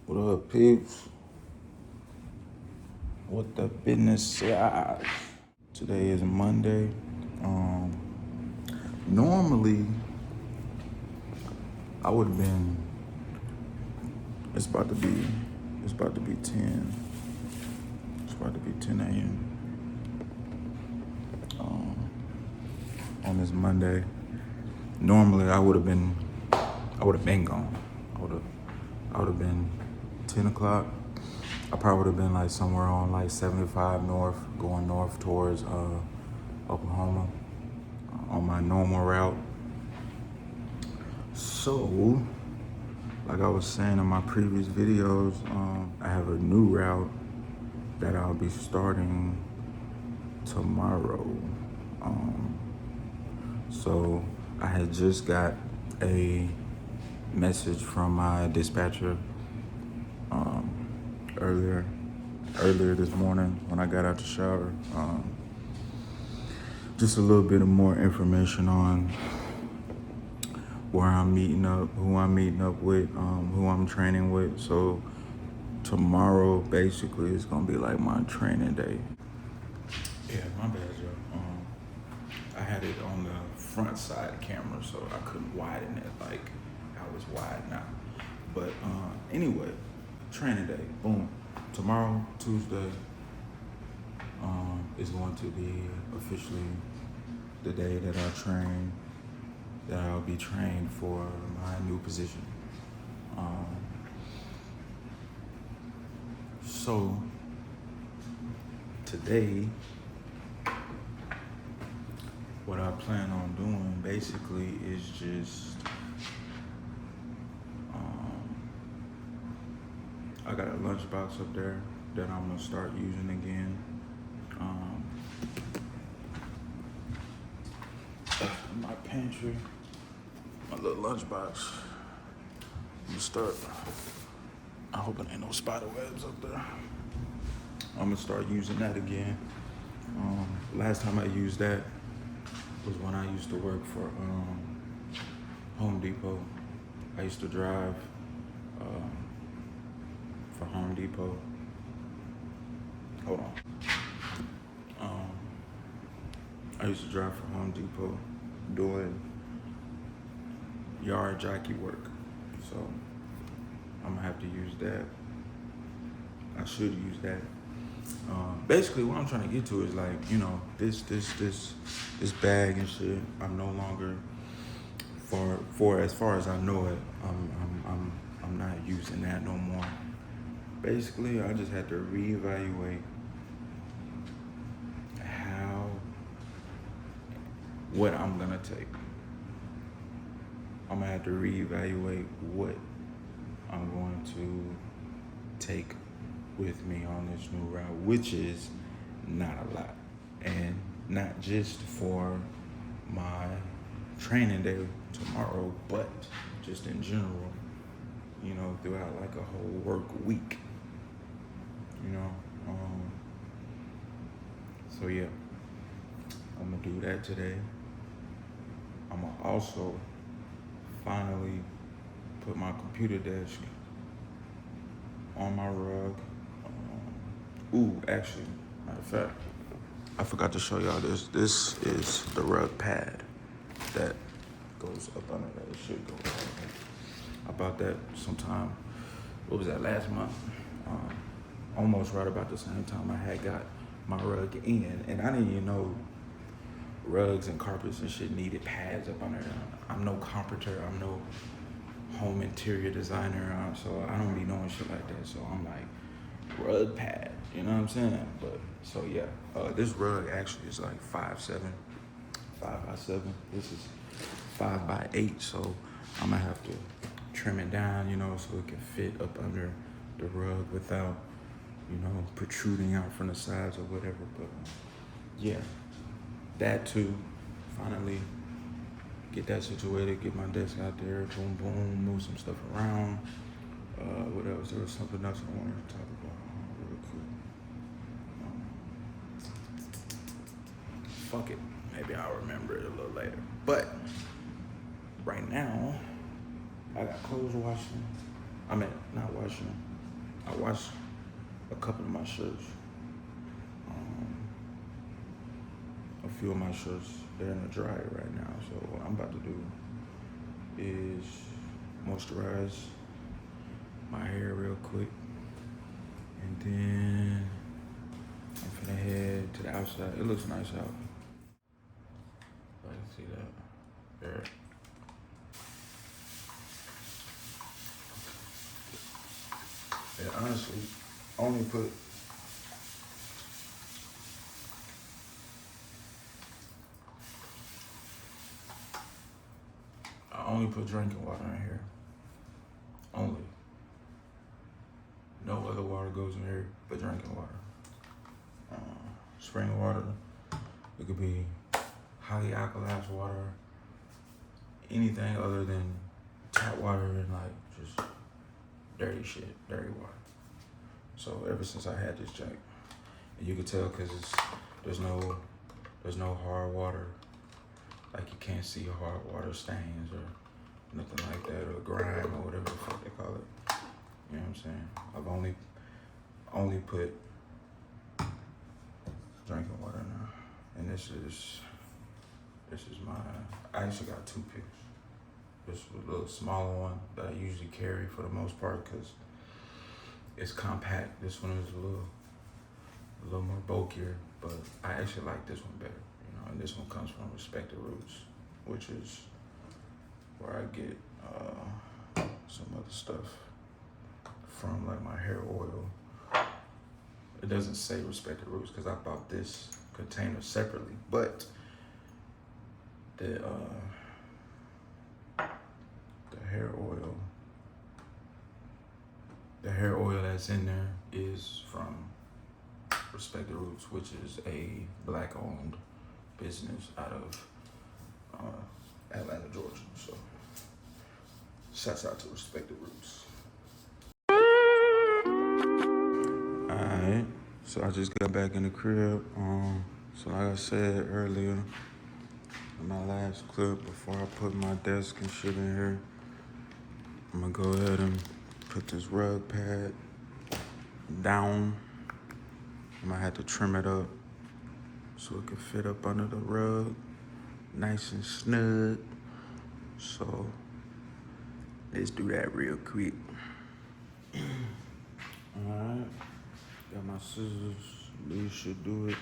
What up, peeps? What the business? Today is Monday. Normally, I would have been. It's about to be. It's about to be 10. It's about to be 10 a.m. On this Monday. Normally, I would have been. I would have been gone. I would have been 10 o'clock. I probably would have been like somewhere on like 75 north, going north towards Oklahoma on my normal route. So, like I was saying in my previous videos, I have a new route that I'll be starting tomorrow. So I had just got a message from my dispatcher earlier this morning when I got out the shower. Just a little bit of more information on where I'm meeting up, who I'm meeting up with, who I'm training with. So tomorrow basically is gonna be like my training day. Yeah, my bad, Joe. I had it on the front side camera, so I couldn't widen it like I was wide now. But anyway, training day, boom. Tomorrow, Tuesday, is going to be officially the day that I'll be trained for my new position. So today, what I plan on doing basically is just, I got a lunchbox up there that I'm gonna start using again. In my pantry, my little lunchbox. I'm gonna start. I hope it ain't no spider webs up there. I'm gonna start using that again. Last time I used that was when I used to work for Home Depot. I used to drive for Home Depot. Hold on. I used to drive for Home Depot doing yard jockey work. So I'm gonna have to use that. I should use that. Basically what I'm trying to get to is like, you know, this bag and shit, I'm no longer for as far as I know it, I'm not using that no more. Basically, I just had to reevaluate what I'm gonna take. I'm gonna have to reevaluate what I'm going to take with me on this new route, which is not a lot. And not just for my training day tomorrow, but just in general, you know, throughout like a whole work week, you know. So yeah, I'm gonna do that today. I'm gonna also finally put my computer desk on my rug. Actually, matter of fact, I forgot to show y'all this. This is the rug pad that goes up under that. It should go up under that. I bought that sometime, what was that, last month? Almost right about the same time I had got my rug in. And I didn't even know rugs and carpets and shit needed pads up under them. I'm no carpenter, I'm no home interior designer, so I don't be knowing shit like that. So I'm like, rug pad, you know what I'm saying? But so yeah, this rug actually is like 5'7", 5x7. This is 5x8, so I'm gonna have to trim it down, you know, so it can fit up under the rug without, you know, protruding out from the sides or whatever. But yeah, that too. Finally get that situated, get my desk out there, boom, boom, move some stuff around. What else? There was something else I wanted to talk about real quick. Fuck it. Maybe I'll remember it a little later. But right now, I got clothes washing. I mean, not washing. I washed a couple of my shirts. A few of my shirts, they're in the dryer right now. So what I'm about to do is moisturize my hair real quick. And then I'm finna head to the outside. It looks nice out. I can see that. There. And honestly, only put drinking water in here. Only. No other water goes in here but drinking water. Spring water. It could be highly alkalized water. Anything other than tap water and like just dirty shit, dirty water. So ever since I had this junk, and you can tell because there's no hard water. Like you can't see hard water stains or nothing like that, or grime or whatever the fuck they call it. You know what I'm saying? I've only put drinking water now, and this is my. I actually got two picks. This is a little smaller one that I usually carry for the most part because it's compact. This one is a little more bulkier, but I actually like this one better. You know, and this one comes from Respected Roots, which is where I get some other stuff from, like my hair oil. It doesn't say Respected Roots because I bought this container separately, but the hair oil that's in there is from Respected Roots, which is a Black-owned business out of Atlanta, Georgia. So, shouts out to Respected Roots. Alright, so I just got back in the crib. So like I said earlier in my last clip, before I put my desk and shit in here, I'm gonna go ahead and put this rug pad down. I might have to trim it up so it can fit up under the rug, nice and snug. So let's do that real quick. Alright, got my scissors. These should do it.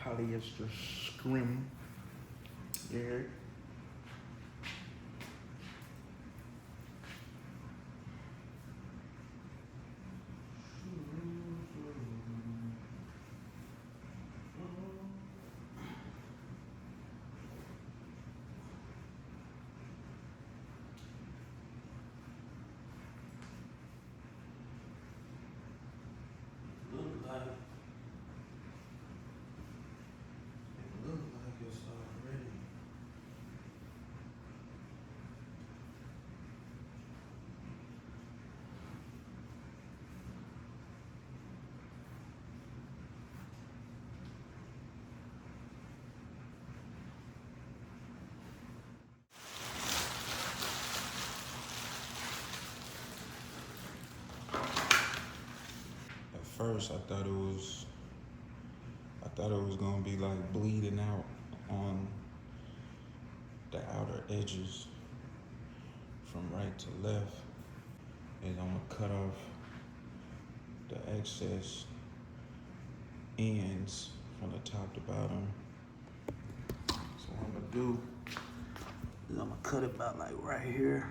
Polyester scrim. Yeah. First, I thought it was gonna be like bleeding out on the outer edges from right to left, and I'm gonna cut off the excess ends from the top to bottom. So what I'm gonna do is I'm gonna cut it about like right here.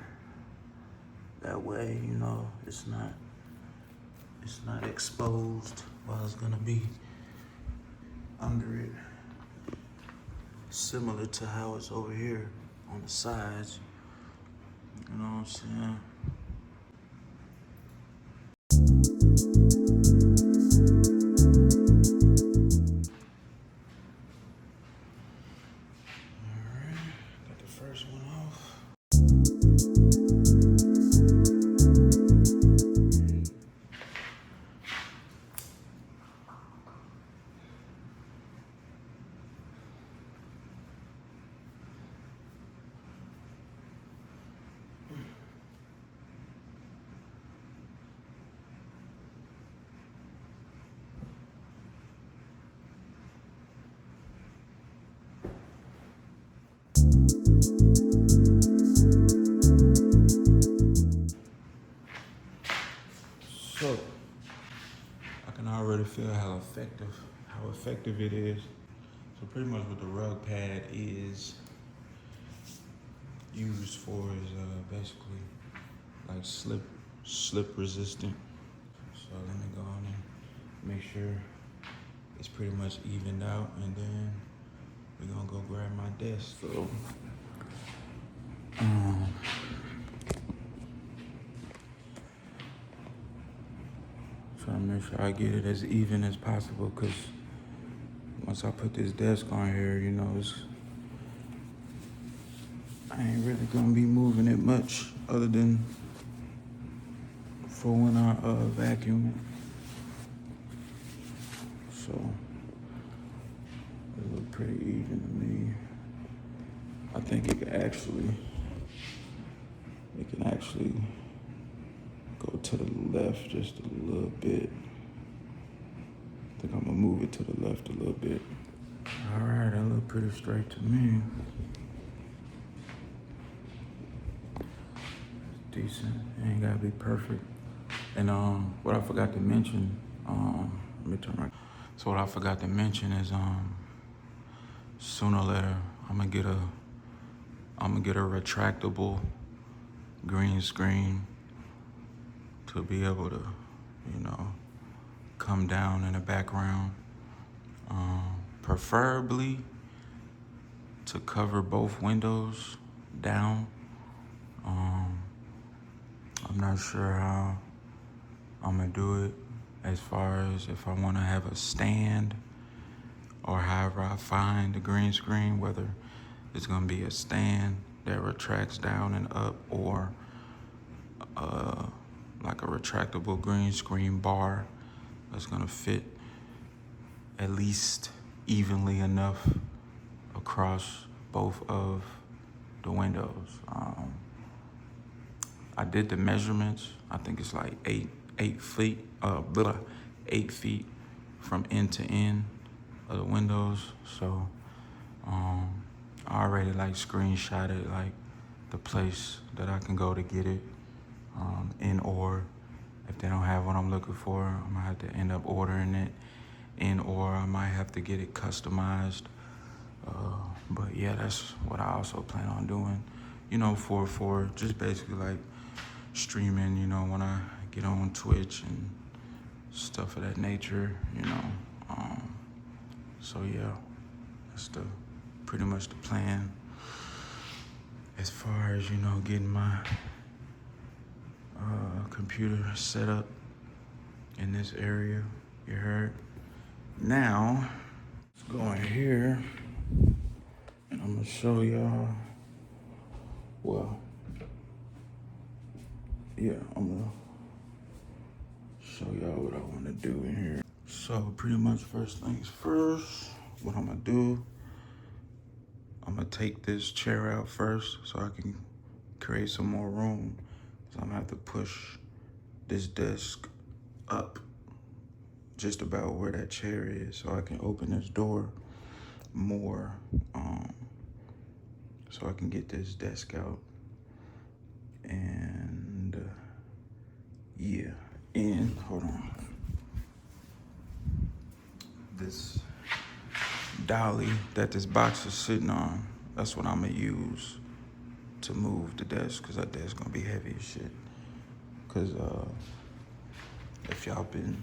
That way, you know, it's not exposed while it's gonna be under it. Similar to how it's over here on the sides. You know what I'm saying? Alright, got the first one off. already feel how effective it is. So pretty much what the rug pad is used for is basically like slip resistant. So let me go on and make sure it's pretty much evened out, and then we're gonna go grab my desk. So trying to make sure I get it as even as possible, because once I put this desk on here, you know, I ain't really gonna be moving it much other than for when I vacuum it. So it look pretty even to me. I think it can actually go to the left just a little bit. I think I'm gonna move it to the left a little bit. All right, that look pretty straight to me. Decent. It ain't gotta be perfect. And what I forgot to mention, let me turn my. So what I forgot to mention is sooner or later I'm gonna get a retractable green screen to be able to, you know, come down in the background. Preferably to cover both windows down. I'm not sure how I'm gonna do it as far as if I wanna have a stand or however I find the green screen, whether it's gonna be a stand that retracts down and up, or like a retractable green screen bar that's gonna fit at least evenly enough across both of the windows. I did the measurements. I think it's like 8 feet, 8 feet from end to end of the windows. So I already like screenshotted like the place that I can go to get it. Or if they don't have what I'm looking for, I'm gonna have to end up ordering it. Or I might have to get it customized. But yeah, that's what I also plan on doing. You know, for just basically like streaming, you know, when I get on Twitch and stuff of that nature, you know. So yeah, that's pretty much the plan as far as, you know, getting my computer set up in this area. You heard? Now, let's go in here and I'm gonna show y'all. Well, yeah, I'm gonna show y'all what I wanna do in here. So pretty much first things first, what I'm gonna do, I'm gonna take this chair out first so I can create some more room. So I'm gonna have to push this desk up just about where that chair is so I can open this door more, so I can get this desk out. And yeah, and hold on. This dolly that this box is sitting on, that's what I'm gonna use to move the desk, because that desk gonna be heavy as shit. Because if y'all been,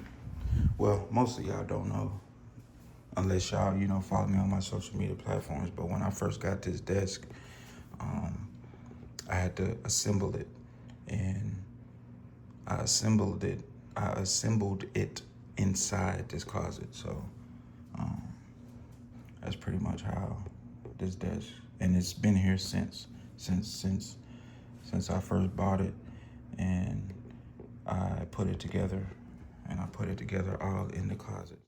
well, most of y'all don't know, unless y'all, you know, follow me on my social media platforms, but when I first got this desk, I had to assemble it, and I assembled it inside this closet. So that's pretty much how this desk, and it's been here since I first bought it, and I put it together, and I put it together all in the closet.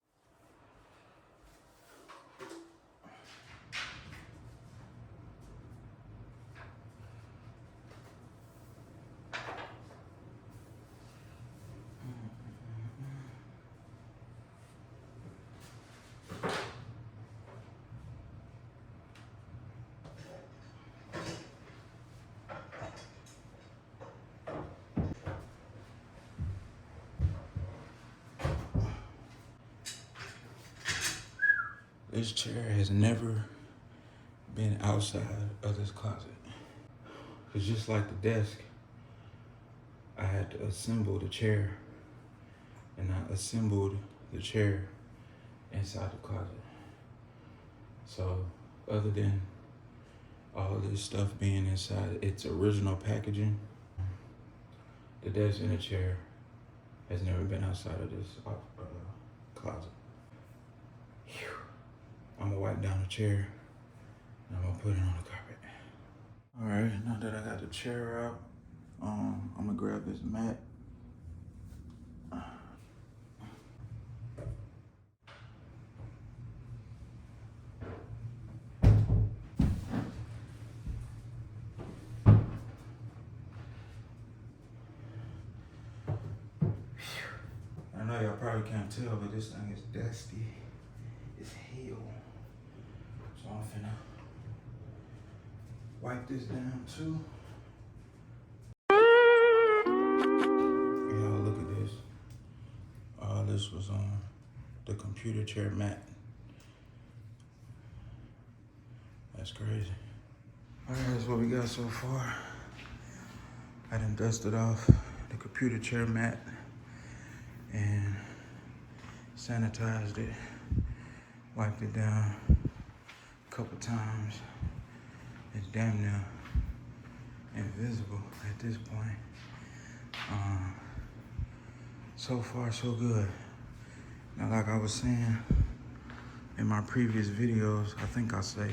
This chair has never been outside of this closet. It's just like the desk. I had to assemble the chair, and I assembled the chair inside the closet. So other than all this stuff being inside its original packaging, the desk and the chair has never been outside of this closet. Whew. I'm gonna wipe down the chair and I'm gonna put it on the carpet. All right, now that I got the chair out, I'm gonna grab this mat. I know y'all probably can't tell, but this thing is dusty. It's hell. So I'm finna wipe this down too. Y'all look at this. All this was on the computer chair mat. That's crazy. All right, that's what we got so far. I done dusted off the computer chair mat and sanitized it, wiped it down a couple times. It's damn near invisible at this point. So far, so good. Now, like I was saying in my previous videos, I think I said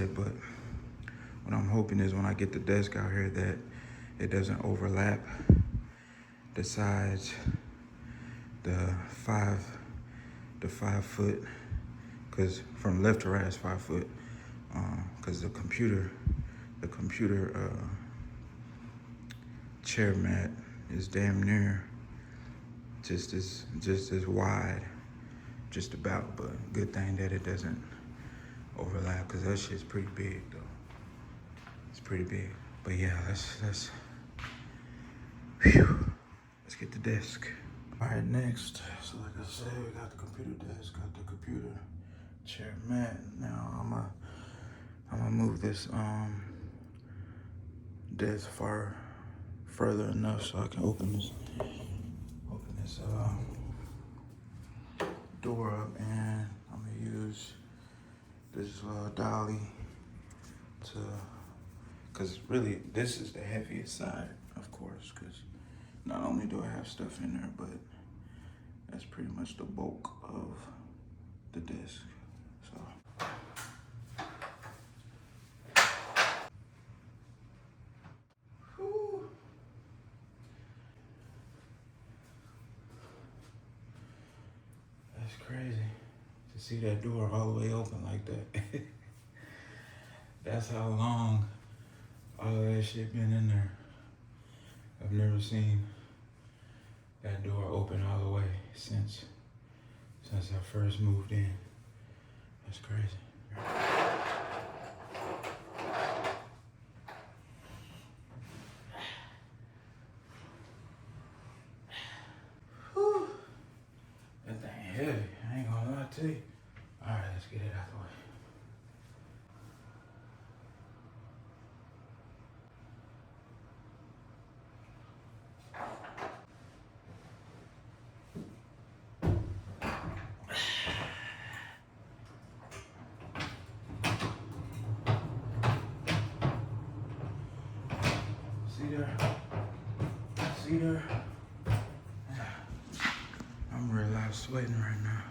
it, but what I'm hoping is when I get the desk out here that it doesn't overlap the sides, the 5 foot, because from left to right is 5 foot, because the computer chair mat is damn near just as wide, just about, but good thing that it doesn't overlap, because that shit's pretty big though. It's pretty big. But yeah, let's get the desk. All right, next. So like I said, we got the computer desk, got the computer chair mat. Now I'm gonna move this desk further enough so I can open this door up, and I'm gonna use this dolly because really this is the heaviest side, of course, because not only do I have stuff in there, but that's pretty much the bulk of the desk. So whew. That's crazy to see that door all the way open like that. That's how long all of that shit been in there. I've never seen that door open all the way since I first moved in. That's crazy. Whew. That thing heavy, I ain't gonna lie to you. All right, let's get it out the way. See there? I'm real live sweating right now.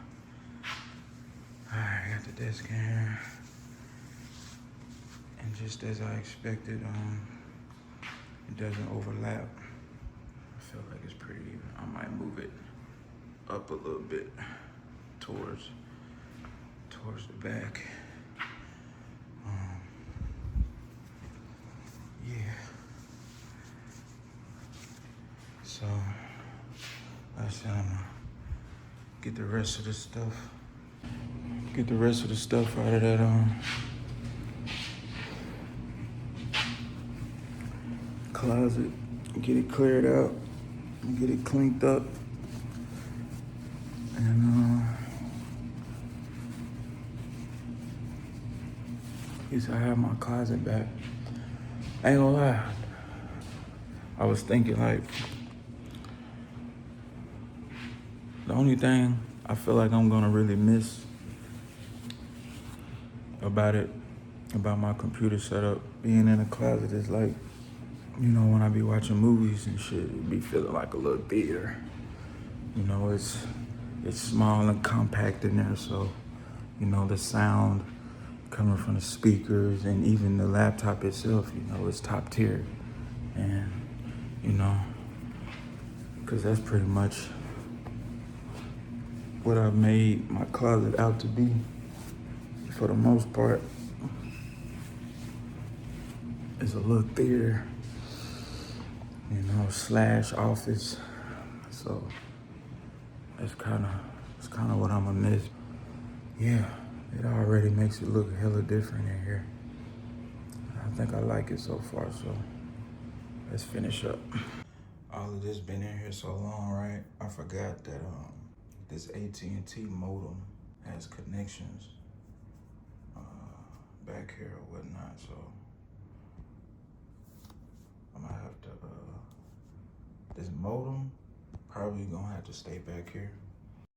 Alright, I got the desk in here. And just as I expected, it doesn't overlap. I feel like it's pretty even. I might move it up a little bit towards the back. Yeah. So I said I'm gonna get the rest of the stuff. Get the rest of the stuff out of that closet. Get it cleared out. Get it cleaned up. And least I have my closet back. I ain't gonna lie. I was thinking like, the only thing I feel like I'm gonna really miss about it, about my computer setup being in a closet is like, you know, when I be watching movies and shit, it be feeling like a little theater. You know, it's small and compact in there, so, you know, the sound coming from the speakers and even the laptop itself, you know, it's top tier. And, you know, because that's pretty much what I've made my closet out to be for the most part. It's a little theater, you know, slash office. So it's kind of what I'm gonna miss. Yeah, it already makes it look hella different in here. I think I like it so far, so let's finish up. All of this been in here so long, right? I forgot that this AT&T modem has connections back here or whatnot, so I'm gonna have to, this modem probably gonna have to stay back here.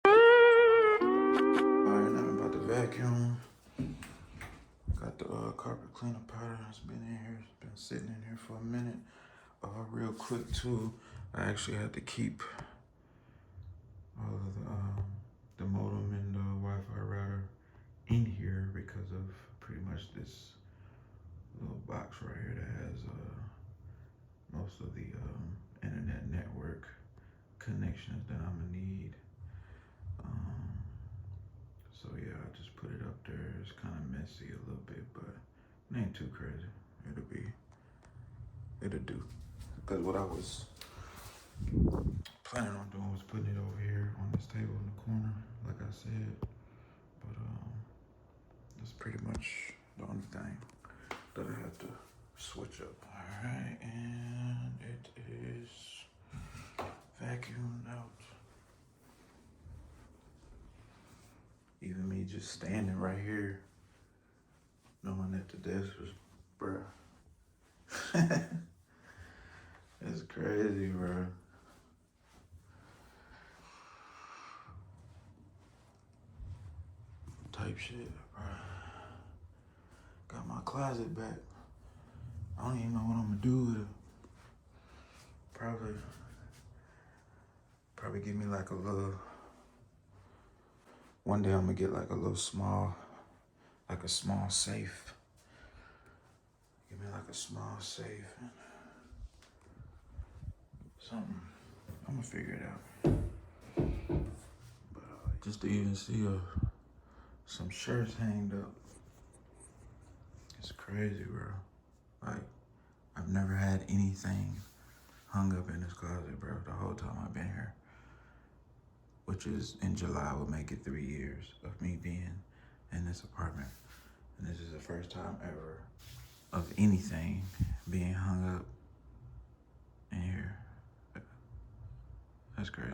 Alright, now I'm about to vacuum. Got the carpet cleaner powder that's been in here. It's been sitting in here for a minute. Real quick too, I actually had to keep all of the modem and the Wi-Fi router in here because of pretty much this little box right here that has most of the internet network connections that I'm gonna need. So yeah, I just put it up there. It's kind of messy a little bit, but it ain't too crazy. It'll do. Because what I was planning on doing was putting it over here on this table in the corner, like I said. But that's pretty much the only thing that I have to switch up. All right, and it is vacuumed out. Even me just standing right here, knowing that the desk was, bruh. It's crazy, bro. Type shit, bro. Got my closet back. I don't even know what I'm gonna do with it. Probably give me like a little, one day I'm gonna get like a little small, like a small safe. Give me like a small safe and something. I'm gonna figure it out. But just to even see some shirts hanged up, it's crazy, bro. Like, I've never had anything hung up in this closet, bro, the whole time I've been here. Which is, in July, will make it 3 years of me being in this apartment. And this is the first time ever of anything being hung up in here. That's great.